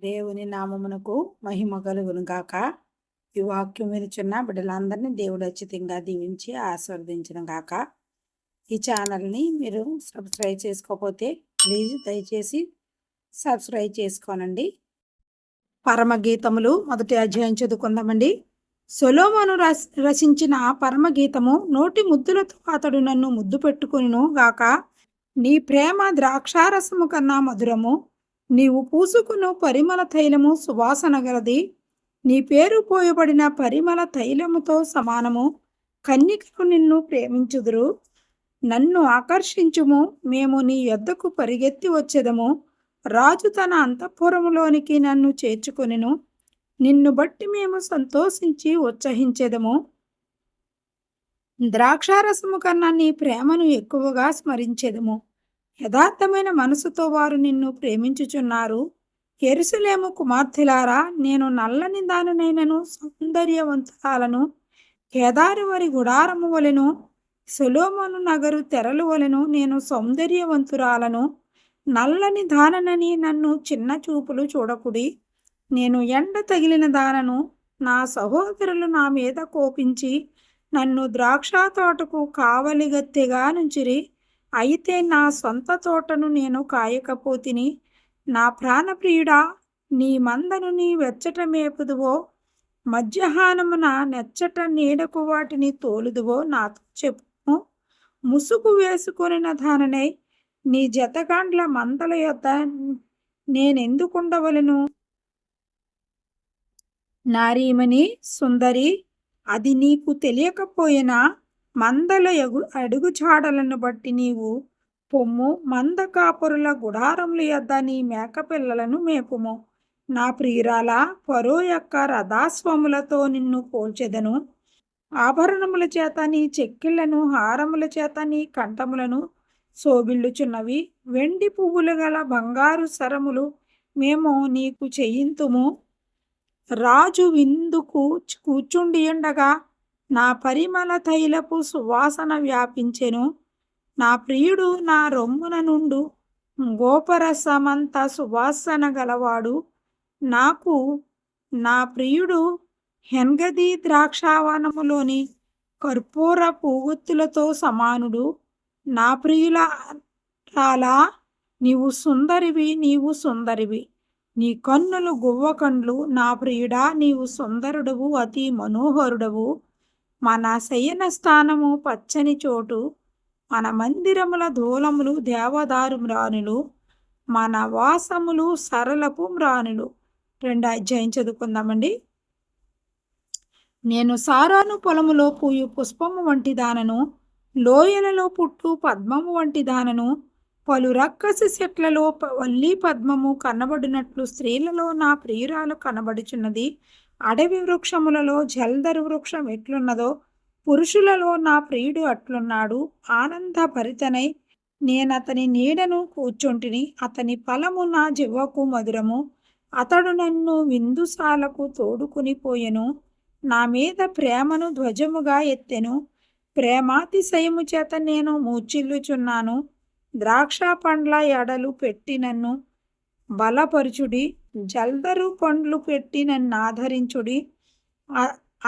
దేవుని నామమునకు మహిమ కలుగును గాక. ఈ వాక్యం వినుచున్న బిడ్డలందరినీ దేవుడు ఉచితంగా దీవించి ఆశీర్వదించును గాక. ఈ ఛానల్ని మీరు సబ్స్క్రైబ్ చేసుకోకపోతే ప్లీజ్ దయచేసి సబ్స్క్రైబ్ చేసుకోనండి. పరమగీతములు మొదటి అధ్యాయం చదువుకుందామండి. సొలొమోను రచించిన పరమగీతము. నోటి ముద్దులతో అతడు నన్ను ముద్దు పెట్టుకొనును గాక. నీ ప్రేమ ద్రాక్షారసము కన్నా మధురము, నీవు పూసుకును పరిమళ తైలము సువాసన గలది. నీ పేరు పోయబడిన పరిమళ తైలముతో సమానము. కన్యకలు నిన్ను ప్రేమించుదురు. నన్ను ఆకర్షించుము, మేము నీ యొద్దకు పరిగెత్తి వచ్చేదము. రాజు తన అంతఃపురములోనికి నన్ను చేర్చుకొనెను. నిన్ను బట్టి మేము సంతోషించి ఉత్సహించెదము. ద్రాక్షారసము కన్నా నీ ప్రేమను ఎక్కువగా స్మరించెదము. యథార్థమైన మనసుతో వారు నిన్ను ప్రేమించుచున్నారు. యెరూషలేము కుమార్తెలారా, నేను నల్లని దానినైనను సౌందర్యవంతురాలను. కేదారు వారి గుడారము వలెను, సొలొమోను నగరు తెరలు వలెను నేను సౌందర్యవంతురాలను. నల్లని దాననని నన్ను చిన్న చూపులు చూడకుడి. నేను ఎండ తగిలిన దానను. నా సహోదరులు నా మీద కోపించి నన్ను ద్రాక్ష తోటకు కావలిగత్తెగా నుంచిరి. అయితే నా సొంత తోటను నేను కాయకపోతిని. నా ప్రాణప్రియుడా, నీ మందను నీ వెచ్చట మేపుదువో, మధ్యాహ్నమున నెచ్చట నీడకు వాటిని తోలుదువో నాతో చెప్పు. ముసుగు వేసుకొనిన దాననై నీ జతగాండ్ల మందల యొద్ద నేనెందుకుండవలను? నారీమణి సుందరి, అది నీకు తెలియకపోయినా మందల అడుగుచాడలను బట్టి నీవు పొమ్ము. మంద కాపురుల గుడారముల యొద్ద నీ మేకపిల్లలను మేపుము. నా ప్రియురాల, ఫరో యొక్క రథాస్వములతో నిన్ను పోల్చెదను. ఆభరణముల చేత నీ చెక్కిళ్లను, హారముల చేత నీ కంఠములను శోభిల్లుచున్నవి. వెండి పువ్వులు గల బంగారు సరములు మేము నీకు చేయింతుము. రాజు విందుకు కూర్చుండియుండగా నా పరిమళ తైలపు సువాసన వ్యాపించెను. నా ప్రియుడు నా రొమ్మున నుండు గోపరసమంత సువాసన గలవాడు. నాకు నా ప్రియుడు హెన్గది ద్రాక్షావనములోని కర్పూర పూగుత్తులతో సమానుడు. నా ప్రియులారా, నీవు సుందరివి, నీవు సుందరివి. నీ కన్నులు గువ్వ కండ్లు. నా ప్రియుడా, నీవు సుందరుడవు, అతి మనోహరుడవు. మన శయన స్థానము పచ్చని చోటు, మన మందిరముల దూలములు దేవదారు మ్రానులు, మన వాసములు సరళపు మ్రానులు. 2వ అధ్యాయం చదువుకుందామండి. నేను సారాను పొలములో పూయు పుష్పము వంటి దానను, లోయలలో పుట్టు పద్మము వంటి దానను. పలు రక్కసి చెట్లలో వల్లి పద్మము కనబడినట్లు స్త్రీలలో నా ప్రియురాలు కనబడుచున్నది. అడవి వృక్షములలో జల్దరు వృక్షం ఎట్లున్నదో పురుషులలో నా ప్రియుడు అట్లున్నాడు. ఆనందభరితనై నేనతని నీడను కూర్చుంటిని. అతని ఫలము నా జివ్వకు మధురము. అతడు నన్ను విందుశాలకు తోడుకుని పోయెను. నా మీద ప్రేమను ధ్వజముగా ఎత్తెను. ప్రేమాతిశయము చేత నేను మూర్ఛిల్లుచున్నాను. ద్రాక్ష పండ్ల ఎడలు పెట్టి నన్ను బలపరుచుడి. జల్దరు పండ్లు పెట్టి నన్ను ఆదరించుడి.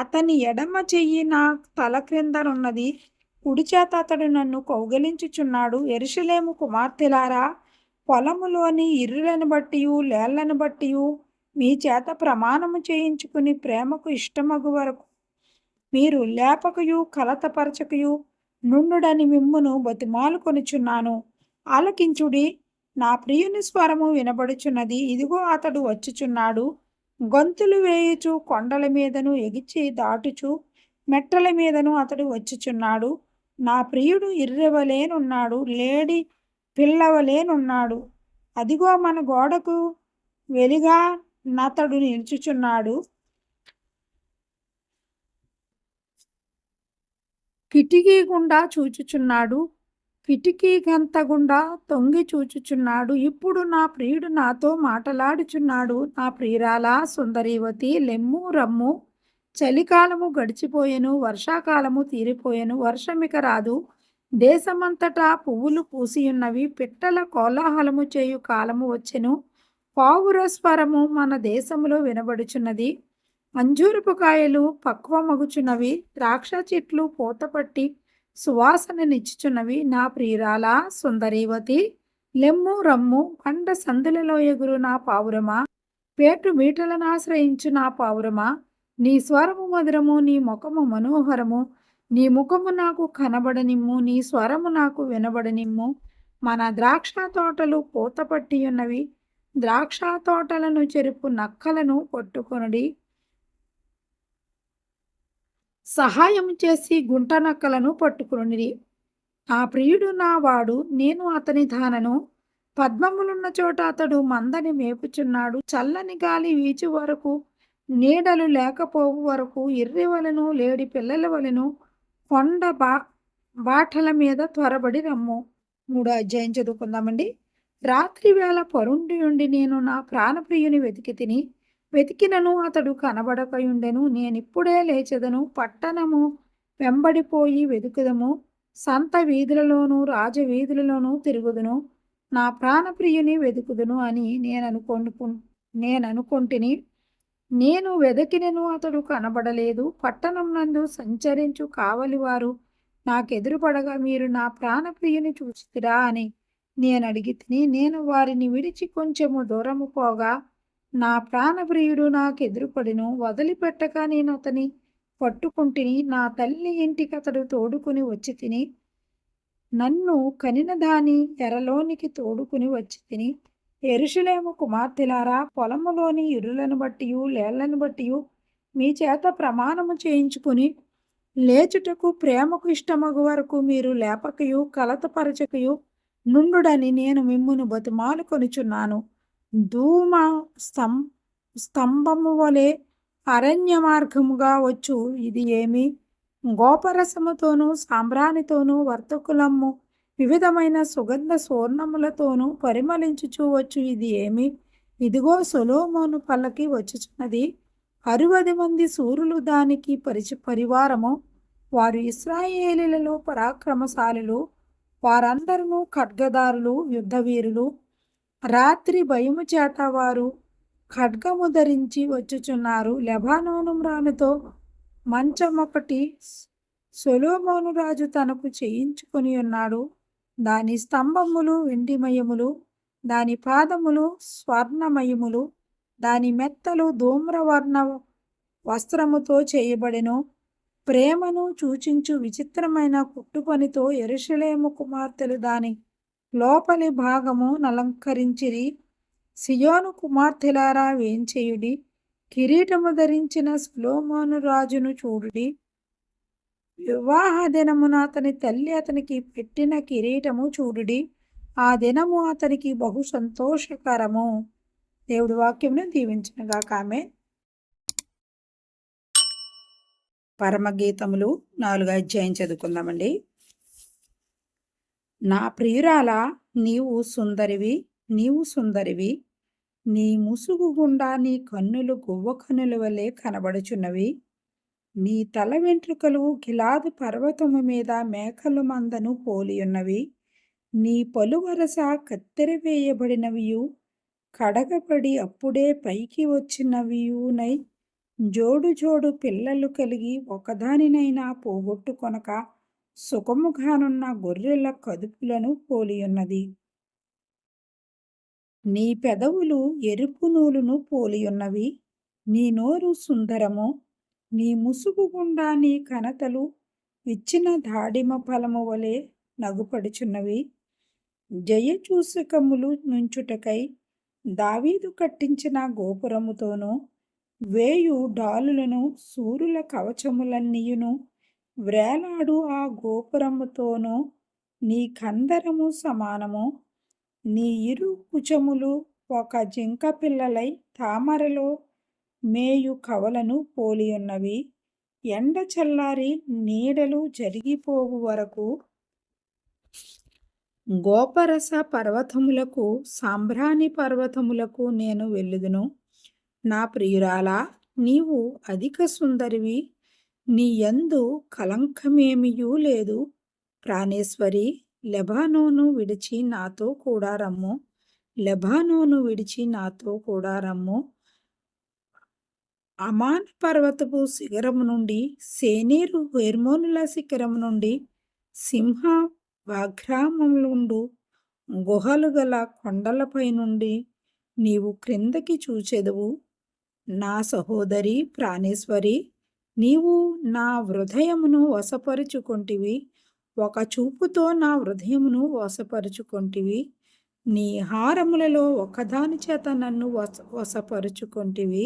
అతని ఎడమ చెయ్యి నా తల క్రిందనున్నది, కుడి చేత అతడు నన్ను కౌగలించుచున్నాడు. యెరూషలేము కుమార్తెలారా, పొలములోని ఇర్రులను బట్టియు లేళ్లను బట్టియు మీ చేత ప్రమాణము చేయించుకుని ప్రేమకు ఇష్టమగు వరకు మీరు లేపకయు కలతపరచకయు నుండుడని మిమ్మును బతిమాలుకొనుచున్నాను. ఆలకించుడి. నా ప్రియుని స్వరము వినబడుచున్నది. ఇదిగో అతడు వచ్చుచున్నాడు. గొంతులు వేయుచు కొండల మీదను ఎగిచి దాటుచు మెట్టల మీదను అతడు వచ్చుచున్నాడు. నా ప్రియుడు ఇర్రెవలేనున్నాడు, లేడి పిల్లవలేనున్నాడు. అదిగో మన గోడకు వెలిగా నతడు నిల్చుచున్నాడు. కిటికీ గుండా చూచుచున్నాడు. కిటికీ గంత గుండా తొంగి చూచుచున్నాడు. ఇప్పుడు నా ప్రియుడు నాతో మాటలాడుచున్నాడు. నా ప్రియురాలా, సుందరీవతి, లెమ్ము రమ్ము. చలికాలము గడిచిపోయెను, వర్షాకాలము తీరిపోయెను, వర్షమిక రాదు. దేశమంతటా పువ్వులు పూసియున్నవి. పిట్టల కోలాహలము చేయు కాలము వచ్చెను. పావుర స్వరము మన దేశములో వినబడుచున్నది. అంజూరపు కాయలు పక్వమగుచున్నవి, ద్రాక్ష చెట్లు పూతపట్టి సువాసననిచ్చుచున్నవి. నా ప్రియురాలా సుందరీవతి, లెమ్ము రమ్ము, పండ సందులలో ఎగురు నా పావురమా, పేటు మీటలను ఆశ్రయించు నా పావురమా. నీ స్వరము మధురము, నీ ముఖము మనోహరము. నీ ముఖము నాకు కనబడనిమ్ము, నీ స్వరము నాకు వినబడనిమ్ము. మన ద్రాక్ష తోటలు పూతపట్టి ఉన్నవి, ద్రాక్ష తోటలను చెరుపు నక్కలను పట్టుకొనుడి. సహాయం చేసి గుంట నక్కలను పట్టుకొనిడి. ఆ ప్రియుడు నా వాడు, నేను అతని దానను. పద్మములున్న చోట అతడు మందని మేపుచున్నాడు. చల్లని గాలి వీచు వరకు, నీడలు లేకపోవు వరకు, ఇర్రివలను లేడి పిల్లల వలెను కొండ బాటల మీద త్వరబడి రమ్ము. 3వ అధ్యాయం చదువుకుందామండి. రాత్రి వేళ పరుండి ఉండి నేను నా ప్రాణప్రియుని వెతికినను అతడు కనబడకయుండెను. నేనిప్పుడే లేచెదను, పట్టణము వెంబడిపోయి వెతుకుదము, సంత వీధులలోనూ రాజవీధులలోనూ తిరుగుదును, నా ప్రాణప్రియుని వెతుకుదును అని నేననుకొంటిని. నేను వెదకినను అతడు కనబడలేదు. పట్టణం నందు సంచరించు కావలివారు నాకెదురుపడగా మీరు నా ప్రాణప్రియుని చూచితిరా అని నేను అడిగితిని. నేను వారిని విడిచి కొంచెము దూరము పోగా నా ప్రాణప్రియుడు నాకెదురుపడిను. వదిలిపెట్టక నేను అతని పట్టుకుంటిని. నా తల్లి ఇంటికి అతడు తోడుకుని వచ్చి తిని, నన్ను కనిన దాని ఎరలోనికి తోడుకుని వచ్చి తిని. యెరూషలేము కుమార్తెలారా, పొలములోని ఇరులను బట్టియు లేళ్లను బట్టియు మీ చేత ప్రమాణము చేయించుకుని లేచుటకు ప్రేమకు ఇష్టమగు వరకు మీరు లేపకయు కలతపరచకయు నుండుడని నేను మిమ్మును బతిమాలు కొనుచున్నాను. ధూమ స్తంభము వలె అరణ్య మార్గముగా వచ్చు ఇది ఏమి? గోపరసముతోనూ సాంబ్రాణితోనూ వర్తకులమ్ము వివిధమైన సుగంధ స్వర్ణములతోనూ పరిమళించుచూ వచ్చు ఇది ఏమి? ఇదిగో సొలొమోను పల్లకి వచ్చుచున్నది. 60 మంది శూరులు దానికి పరివారము. వారు ఇశ్రాయేలీలలో పరాక్రమశాలులు. వారందరూ ఖడ్గదారులు, యుద్ధవీరులు. రాత్రి భయము చేత వారు ఖడ్గము ధరించి వచ్చుచున్నారు. లెబానోను మ్రానుతో మంచమొకటి సొలొమోను రాజు తనకు చేయించుకొని ఉన్నాడు. దాని స్తంభములు వెండిమయములు, దాని పాదములు స్వర్ణమయములు, దాని మెత్తలు ధూమ్రవర్ణ వస్త్రముతో చేయబడెను. ప్రేమను సూచించు విచిత్రమైన కుట్టుపనితో యెరూషలేము కుమార్తెలు దాని లోపలి భాగము నలంకరించిరి. సియోను కుమార్తెలారా వేంచేయుడి, కిరీటము ధరించిన సొలొమోను రాజును చూడుడి. వివాహ దినమున అతని తల్లి అతనికి పెట్టిన కిరీటము చూడుడి. ఆ దినము అతనికి బహు సంతోషకరము. దేవుడి వాక్యమును దీవించునుగాక. ఆమేన్. పరమగీతములు 4వ అధ్యాయం చదువుకుందామండి. నా ప్రియురాలా, నీవు సుందరివి, నీవు సుందరివి. నీ ముసుగు గుండా నీ కన్నులు గువ్వ కన్నుల వలె కనబడుచున్నవి. నీ తల వెంట్రుకలు గిలాదు పర్వతము మీద మేకలు మందను పోలియున్నవి. నీ పలువరస కత్తెర వేయబడినవియు, కడగబడి అప్పుడే పైకి వచ్చినవియునై, జోడు జోడు పిల్లలు కలిగి ఒకదానినైనా పోగొట్టుకొనక సుఖముగానున్న గొర్రెల కదుపులను పోలియున్నది. నీ పెదవులు ఎరుపు నూలును పోలియున్నవి. నీ నోరు సుందరము. నీ ముసుగు గుండా నీ కనతలు విచ్చిన దాడిమ ఫలము వలె నగుపడుచున్నవి. జయచూసకములు నుంచుటకై దావీదు కట్టించిన గోపురముతోనూ, వేయు డాలులను సూరుల కవచములన్నీయును వ్రేలాడు ఆ గోపురముతోనూ నీ కందరము సమానము. నీ ఇరు కుచములు ఒక జింక పిల్లలై తామరలో మేయు కవలను పోలియున్నవి. ఎండ చల్లారి నీడలు జరిగిపోవు వరకు గోపరస పర్వతములకు సాంబ్రాణి పర్వతములకు నేను వెళ్ళుదును. నా ప్రియురాలా, నీవు అధిక సుందరివి, నీ యందు కలంకమేమియూ లేదు. ప్రాణేశ్వరి, లెబానోను విడిచి నాతో కూడా రమ్ము. లెబానోను విడిచి నాతో కూడా రమ్ము. అమాన్ పర్వతపు శిఖరము నుండి, సేనీరు హెర్మోనుల శిఖరము నుండి, సింహ వాగ్రామములుండు గుహలు గల కొండలపై నుండి నీవు క్రిందకి చూచెదవు. నా సహోదరి ప్రాణేశ్వరి, నీవు నా హృదయమును వశపరుచుకొంటివి. ఒక చూపుతో నా హృదయమును వశపరుచుకొంటివి. నీ హారములలో ఒకదాని చేత నన్ను వశపరుచుకొంటివి.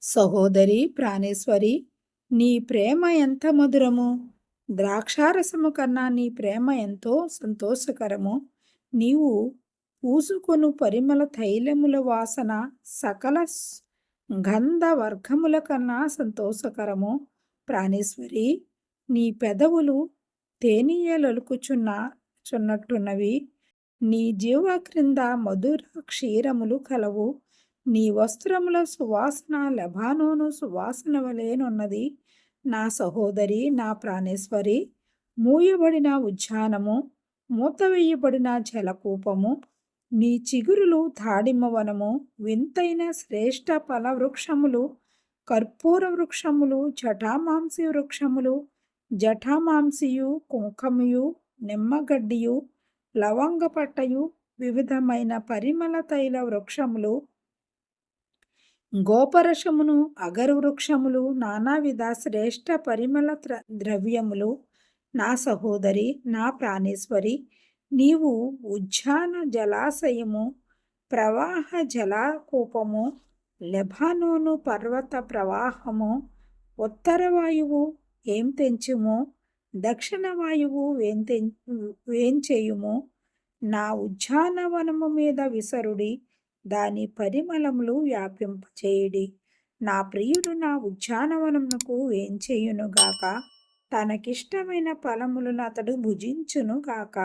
సహోదరి ప్రాణేశ్వరి, నీ ప్రేమ ఎంత మధురము! ద్రాక్షారసము కన్నా నీ ప్రేమ ఎంతో సంతోషకరము. నీవు పూసుకొను పరిమళ తైలముల వాసన సకల గంధ వర్గముల కన్నా సంతోషకరము. ప్రాణేశ్వరి, నీ పెదవులు తేనీయలొలుకుచున్నట్టున్నవి. నీ జీవ క్రింద మధుర క్షీరములు కలవు. నీ వస్త్రముల సువాసన లెబానోను సువాసన వలెనున్నది. నా సహోదరి, నా ప్రాణేశ్వరి, మూయబడిన ఉద్యానము, మూతవేయబడిన జలకూపము, నీ చిగురులు దాడిమ వనము, వింతైన శ్రేష్ఠ ఫల వృక్షములు, కర్పూర వృక్షములు, జటామాంసి వృక్షములు, జటామాంసియు, కుంకుమయు, నిమ్మగడ్డియు, లవంగపట్టయు, వివిధమైన పరిమళ తైల వృక్షములు, గోపరసమును, అగరు వృక్షములు, నానావిధ శ్రేష్ఠ పరిమళ ద్రవ్యములు. నా సహోదరి, నా ప్రాణేశ్వరి, నీవు ఉద్యాన జలాశయము, ప్రవాహ జలకూపము, లెబానోను పర్వత ప్రవాహము. ఉత్తర వాయువు ఏం తెంచుము, దక్షిణ వాయువు వేంచేయుము. నా ఉద్యానవనము మీద విసరుడి, దాని పరిమళములు వ్యాపింపచేయుడి. నా ప్రియుడు నా ఉద్యానవనమునకు వేంచేయునుగాక, తనకిష్టమైన ఫలములను అతడు భుజించునుగాక.